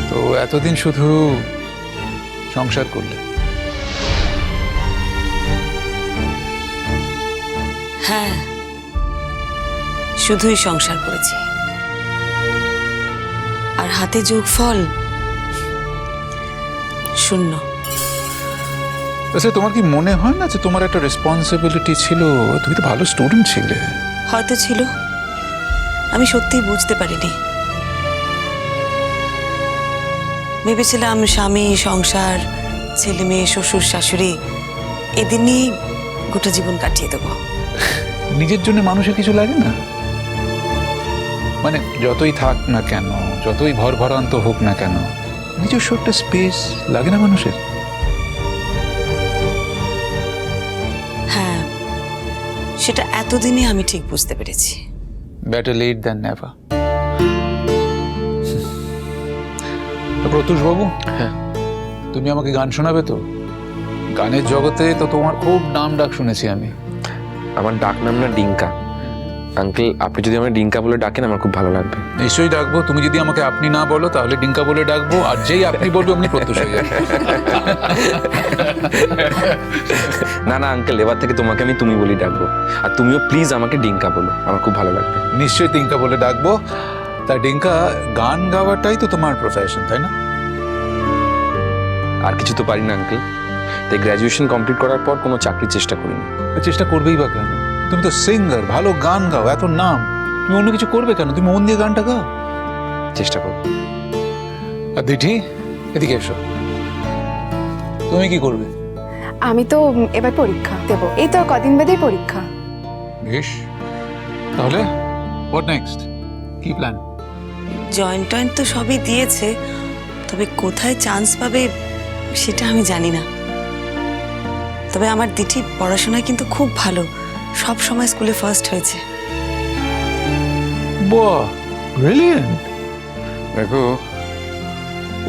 তো এতদিন শুধু সংসার করলে? হ্যাঁ, শুধুই সংসার করেছি, আর হাতে যোগফল শূন্য। আচ্ছা, তোমার কি মনে হয় না যে তোমার একটা রেসপন্সিবিলিটি ছিল? তুমি তো ভালো স্টুডেন্ট ছিলে। হয়তো ছিল, আমি সত্যিই বুঝতে পারিনি। ভেবেছিলাম স্বামী, সংসার, ছেলে মেয়ে, শ্বশুর শাশুড়ি এদের নিয়েই গোটা জীবন কাটিয়ে দেবো। নিজের জন্য মানুষের কিছু লাগে না? মানে যতই থাক না কেন, যতই ভরভরান্ত হোক না কেন, নিজস্ব একটা স্পেস লাগে না মানুষের? হ্যাঁ, সেটা এতদিনে আমি ঠিক বুঝতে পেরেছি। Better late than never. Pratyush বাবু, হ্যাঁ, তুমি আমাকে গান শোনাবে তো? গানের জগতে তো তোমার খুব নাম ডাক শুনেছি আমি। আমার ডাক নাম না ডিঙ্কা। আঙ্কেল, আপনি যদি আমাকে ডিঙ্কা বলে ডাকেন আমার খুব ভালো লাগবে। নিশ্চয়ই ডাকবো। তুমি যদি আমাকে আপনি না বলো তাহলে ডিঙ্কা বলে ডাকবো, আর যেই আপনি বলবো অমনি প্রত্যুষ হয়ে যাবে। না না আঙ্কেল, এবার থেকে তোমাকে আমি তুমি বলি ডাকবো, আর তুমিও প্লিজ আমাকে ডিঙ্কা বলো, আমার খুব ভালো লাগবে। নিশ্চয়ই ডিঙ্কা বলে ডাকবো। তা ডিঙ্কা, গান গাওয়াটাই তো তোমার প্রফেশন, তাই না? আর কিছু তো পারি না আঙ্কেল, তাই গ্র্যাজুয়েশন কমপ্লিট করার পর কোনো চাকরির চেষ্টা করিনি। চেষ্টা করবেই বা কেন? তুমি তো সিঙ্গার, ভালো গান গাও, এত নাম, তুমি অন্য কিছু করবে কেন? তুমি মন দিয়ে গানটা গাও। চেষ্টা করবো। আর দিঠি, এদিকে এসো। তুমি কি করবে? আমি তো এবার পরীক্ষা দেব, এই তো আর কদিন বাদেই পরীক্ষা। বেশ, তাহলে হোয়াট নেক্সট? কি প্ল্যান? জয়েন্ট টয়েন্ট তো সবই দিয়েছে, তবে কোথায় চান্স পাবে সেটা আমি জানি না। তবে আমার দিঠি পড়াশোনায় কিন্তু খুব ভালো, সব সময় স্কুলে ফার্স্ট হয়েছে। বাহ, ব্রিলিয়েন্ট। দেখো,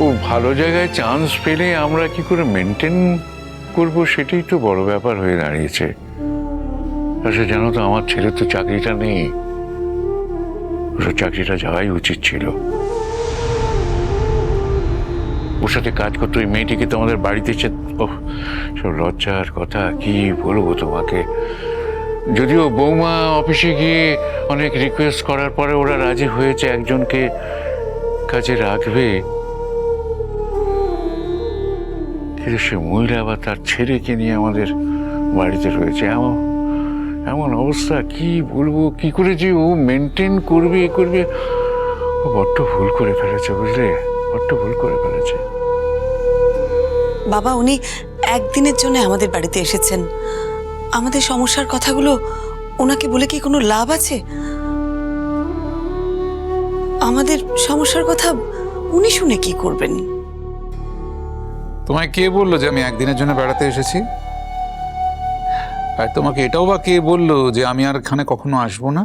ও ভালো জায়গায় চান্স পেলে আমরা কি করে মেনটেন করব সেটাই তো বড় ব্যাপার হয়ে দাঁড়িয়েছে। আচ্ছা জানো তো, আমার ছেলের তো চাকরিটা নেই, ওর চাকরিটা যাওয়াই উচিত ছিল। ওর সাথে কাজ করতে ওই মেয়েটিকে তো আমাদের বাড়িতে সব লজ্জার কথা, কি বলবো তোমাকে। যদিও বৌমা অফিসে গিয়ে অনেক রিকোয়েস্ট করার পরে ওরা রাজি হয়েছে একজনকে কাজে রাখবে, কিন্তু সে মহিলা আবার তার ছেলেকে নিয়ে আমাদের বাড়িতে রয়েছে। এমন অবস্থা, কি বলবো, কি করে যে ও মেনটেন করবে এ করবে। ও বড্ড ভুল করে ফেলেছে, বুঝলে, বড্ড ভুল করে ফেলেছে। বাবা, উনি একদিনের জন্য আমাদের বাড়িতে এসেছেন, আমাদের সমস্যার কথাগুলো ওনাকে বলে কি কোনো লাভ আছে? আমাদের সমস্যার কথা উনি শুনে কি করবেন? তোমায় কে বললো যে আমি একদিনের জন্য বেড়াতে এসেছি? আর তোমাকে এটাও বা কে বললো যে আমি আর এখানে কখনো আসবো না?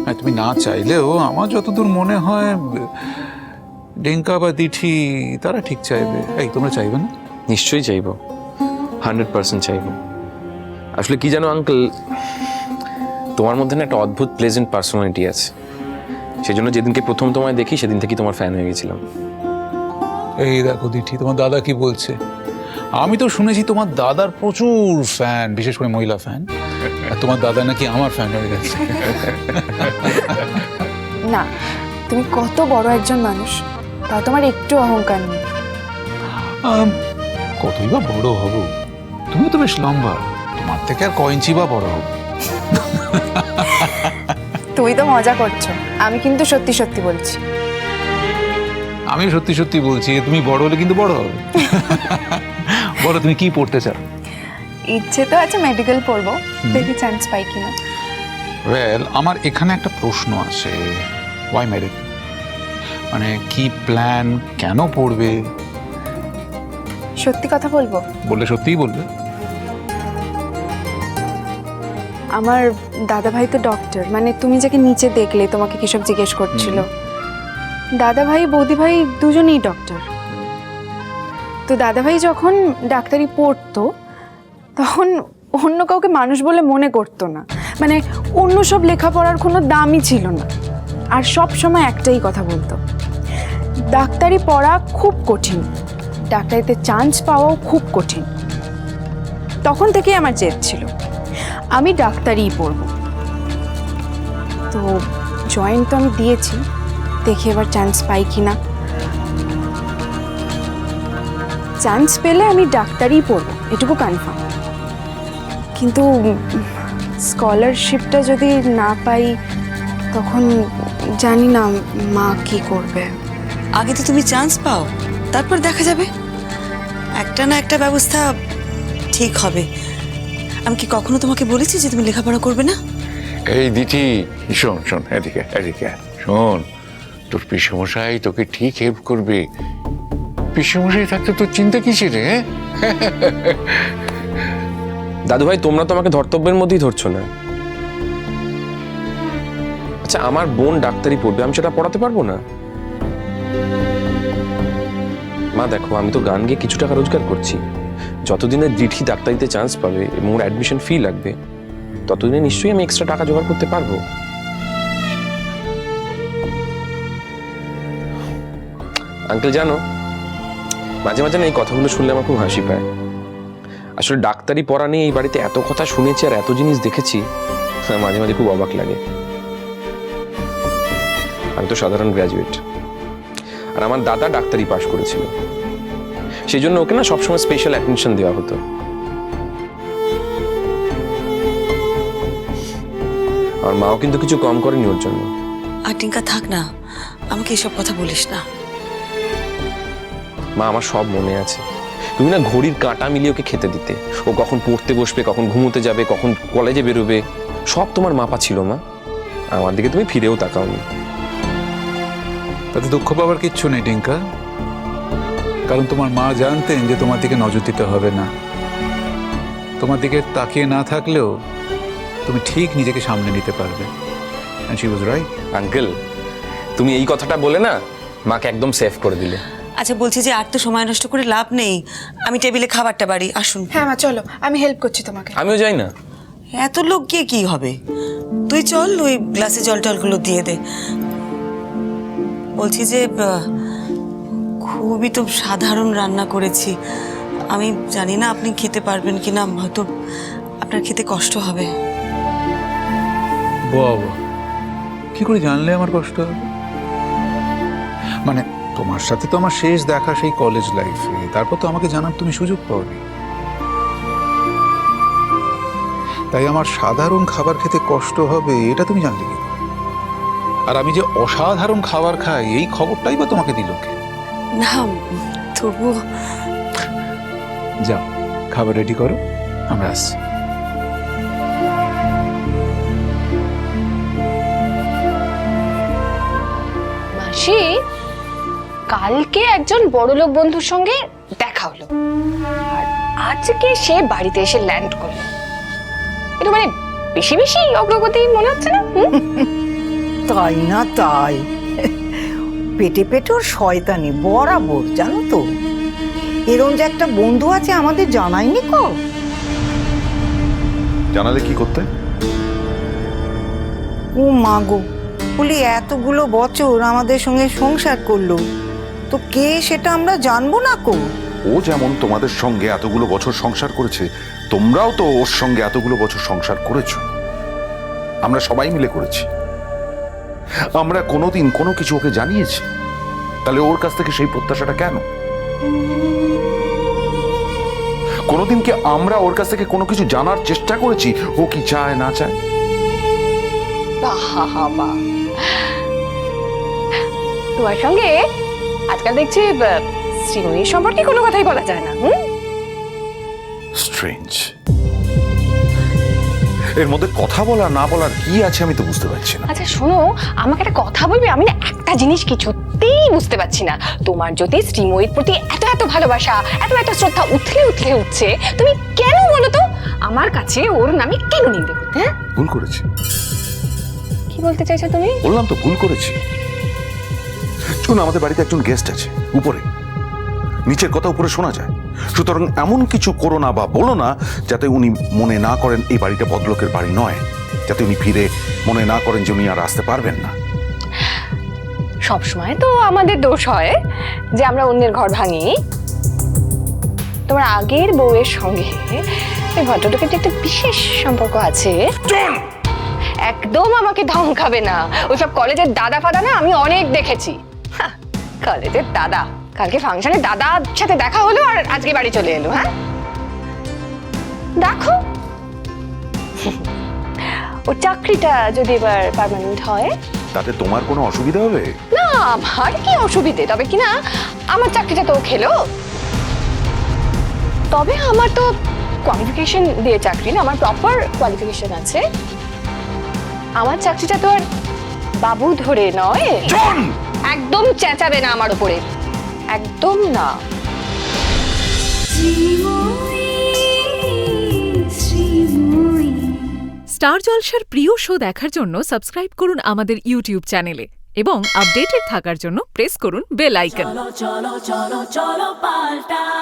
আর তুমি না চাইলেও আমার যতদূর মনে হয় ডিঙ্কা বা দিঠি তারা ঠিক চাইবে। এই, তোমরা চাইবে না? নিশ্চয়ই চাইবো, 100% চাইবো। আসলে কি জানো আঙ্কেল, তোমার মধ্যে না একটা অদ্ভুত প্লেজেন্ট পার্সোনালিটি আছে, সেজন্য যেদিনকে প্রথম তোমায় দেখি সেদিন থেকে তোমার ফ্যান হয়ে গেছিলাম। এই দেখো দিঠি, তোমার দাদা কি বলছে। আমি তো শুনেছি তোমার দাদার প্রচুর ফ্যান, বিশেষ করে মহিলা ফ্যান, আর তোমার দাদা নাকি আমার ফ্যান হয়ে গেছে। না, তুমি কত বড় একজন মানুষ, তা তোমার একটু অহংকার নেই। কতই বা বড় হব, তুমি তো বেশ লম্বা, তোমার থেকে আর কয় ইঞ্চি বা বড় হব। তুই তো মজা করছো, আমি কিন্তু সত্যি সত্যি বলছি। আমি সত্যি সত্যি বলছি, তুমি বড় হলে কিন্তু বড় হবে। বলো, তুমি কি পড়তে চাও? ইচ্ছে তো আছে মেডিকেল পড়বো, দেখি চান্স পাই কিনা। ওয়েল, আমার এখানে একটা প্রশ্ন আছে, ওয়াই মেডিকেল? মানে কি প্ল্যান, কেন পড়বে? সত্যি কথা বলবো, বললে সত্যিই বলবে? আমার দাদা ভাই তো ডক্টর, মানে তুমি যাকে নিচে দেখলে তোমাকে কিসব জিজ্ঞেস করছিল, দাদা ভাই বৌদি ভাই দুজনেই ডক্টর। তো দাদা ভাই যখন ডাক্তারি পড়তো তখন অন্য কাউকে মানুষ বলে মনে করতো না, মানে অন্য সব লেখাপড়ার কোনো দামই ছিল না। আর সব সময় একটাই কথা বলতো, ডাক্তারি পড়া খুব কঠিন, ডাক্তারিতে চান্স পাওয়াও খুব কঠিন। তখন থেকেই আমার জেদ ছিল আমি ডাক্তারিই পড়ব। তো জয়েন তো আমি দিয়েছি, দেখি এবার চান্স পাই কি না। চান্স পেলে আমি ডাক্তারিই পড়ব, এটুকু কনফার্ম। কিন্তু স্কলারশিপটা যদি না পাই তখন জানি না মা কি করবে। আগে তো তুমি চান্স পাও, তারপর দেখা যাবে, একটা না একটা ব্যবস্থা ঠিক হবে। আমি কি কখনো তোমাকে বলেছি যে তুমি লেখাপড়া করবে না? এই দিদি, শোন শোন, এদিকে এদিকে শোন, তোর পিসমশাই তোকে ঠিক হেল্প করবে। পিসমশাই থাকতে তোর চিন্তা কিসের রে? দাদু ভাই, তোমরা তো আমাকে ধর্তব্যের মধ্যেই ধরছো না। আচ্ছা, আমার বোন ডাক্তারি পড়বে, আমি সেটা পড়াতে পারবো না? মা দেখো, আমি তো গান গিয়ে কিছু টাকা রোজগার করছি। যতদিনে দিঠি ডাক্তারিতে চান্স পাবে এবং ওর অ্যাডমিশন ফি লাগবে, ততদিনে নিশ্চয়ই আমি এক্সট্রা টাকা জোগাড় করতে পারবো। আঙ্কেল জানো, মাঝে মাঝে না এই কথাগুলো শুনলে আমার খুব হাসি পায়। আসলে ডাক্তারি পড়া নিয়ে এই বাড়িতে এত কথা শুনেছি আর এত জিনিস দেখেছি, মাঝে মাঝে খুব অবাক লাগে। আমি তো সাধারণ গ্র্যাজুয়েট, আর আমার দাদা ডাক্তারি পাশ করেছিল, সেই জন্য ওকে না সবসময় স্পেশাল অ্যাটেনশন দেওয়া হতো। আমার মাও কিন্তু কিছু কম করেনি ওর জন্য। আর টিঙ্কা থাক না, আমাকে এসব কথা বলিস না। মা, আমার সব মনে আছে। তুমি না ঘড়ির কাঁটা মিলিয়ে ওকে খেতে দিতে, ও কখন পড়তে বসবে, কখন ঘুমোতে যাবে, কখন কলেজে বেরোবে, সব তোমার মাপা ছিল মা। আমার দিকে তুমি ফিরেও তাকাওনি। তাতে দুঃখ পাওয়ার কিচ্ছু নেই টিঙ্কা, কারণ তোমার মা জানতেন যে তোমার দিকে নজর দিতে হবে না। তোমার দিকে তাকিয়ে না থাকলেও তুমি ঠিক নিজেকে সামনে নিতে পারবে। And she was right. Uncle, তুমি এই কথাটা বলে না মাকে একদম সেভ করে দিলে। আচ্ছা, বলছি যে আর তো সময় নষ্ট করে লাভ নেই, আমি টেবিলে খাবারটা বাড়ি। আসুন। হ্যাঁ মা, চলো, আমি হেল্প করছি তোমাকে। আমিও যাই না। এত লোক গিয়ে কি হবে, তুই চল, ওই গ্লাসে জল টলগুলো দিয়ে দে। বলছি যে খুবই তো সাধারণ রান্না করেছি, আমি জানি না আপনি খেতে পারবেন কিনা, হয়তো আপনার খেতে কষ্ট হবে। বাবা, কি করে জানলে আমার কষ্ট হবে? মানে তোমার সাথে তো আমার শেষ দেখা সেই কলেজ লাইফে, তারপর তো আমাকে জানার তুমি সুযোগ পাওনি। তাই আমার সাধারণ খাবার খেতে কষ্ট হবে এটা তুমি জানলে কি? আর আমি যে অসাধারণ খাবার খাই এই খবরটাই বা তোমাকে দিল কে? না, তবু যাও, খাবার রেডি করো, আমরা আসছি। মাসি, কালকে একজন বড়লোক বন্ধুর সঙ্গে দেখা হলো, আর আজকে সে বাড়িতে এসে ল্যান্ড করলো। এটা মানে বেশি বেশি অগ্রগতি মনে হচ্ছে না? তাই না তাই, পেটে পেটে ওর শয়তানি বরাবর, জানো তো। এরকম যে একটা বন্ধু আছে আমাদের জানায়নি কো। জানালে কি করতে? ও মা গো, বলি এতগুলো বছর আমাদের সঙ্গে সংসার করলো, তো কে সেটা আমরা জানবো না কো? ও যেমন তোমাদের সঙ্গে এতগুলো বছর সংসার করেছে, তোমরাও তো ওর সঙ্গে এতগুলো বছর সংসার করেছো। আমরা সবাই মিলে করেছি। আমরা কোনোদিন কোনো কিছু ওকে জানিয়েছি? তাহলে ওর কাছ থেকে সেই প্রত্যাশাটা কেন? কোনোদিন কি আমরা ওর কাছ থেকে কোনো কিছু জানার চেষ্টা করেছি ও কি চায় না চায়? বাবা, তোমার সঙ্গে আজকাল দেখছি শ্রীময়ীর সম্পর্কে কোনো কথাই বলা যায় না। স্ট্রেঞ্জ। এর মধ্যে কথা বলা না বলার কি আছে আমি তো বুঝতে পারছি না। আচ্ছা শোনো, আমাকে একটা কথা বলবে? আমি না একটা জিনিস কিছুতেই বুঝতে পারছি না। তোমার যদি শ্রীময়ীর প্রতি এত এত ভালোবাসা, এত এত শ্রদ্ধা উথলে উথলে উঠছে, তুমি কেন বলো তো আমার কাছে ওর নামে কেন নিন্দে করতে? হ্যাঁ, ভুল করেছি। কি বলতে চাইছো তুমি? বললাম তো ভুল করেছি। শুন, আমাদের বাড়িতে একজন গেস্ট আছে উপরে, নিচের কথা উপরে শোনা যায়। সুতরাং এমন কিছু করো না বা বলো না যাতে উনি মনে না করেন এই বাড়িটা ভদ্রলোকের বাড়ি নয়, যাতে উনি ফিরে মনে না করেন যে উনি আর আসতে পারবেন না। সবসময় তো আমাদের দোষ হয় যে আমরা অন্যের ঘর ভাঙি। তোমার আগের বউয়ের সঙ্গে ওই ভদ্রলোকের যে একটা বিশেষ সম্পর্ক আছে। একদম আমাকে ধমকাবে না, ওইসব কলেজের দাদা ফাদা না আমি অনেক দেখেছি। কলেজের দাদা, কালকে ফাংশনে দাদার সাথে দেখা হলো আর আজকে বাড়ি চলে এলো। হ্যাঁ দেখো, ও চাকরিটা যদি এবার পার্মানেন্ট হয়, তাতে তোমার কোনো অসুবিধা হবে? না আমার কি অসুবিধে, তবে কি না আমার চাকরিটা তো খেলো। তবে আমার তো কোয়ালিফিকেশন দিয়ে চাকরি না, আমার প্রপার কোয়ালিফিকেশন আছে। আমার চাকরিটা তো আর বাবু ধরে নয়। একদম চেঁচাবে না আমার উপরে, একদম না। স্টার জলসার প্রিয় শো দেখার জন্য সাবস্ক্রাইব করুন আমাদের ইউটিউব চ্যানেলে এবং আপডেটেড থাকার জন্য প্রেস করুন বেল আইকন। চলো চলো চলো চলো পাল্টাই।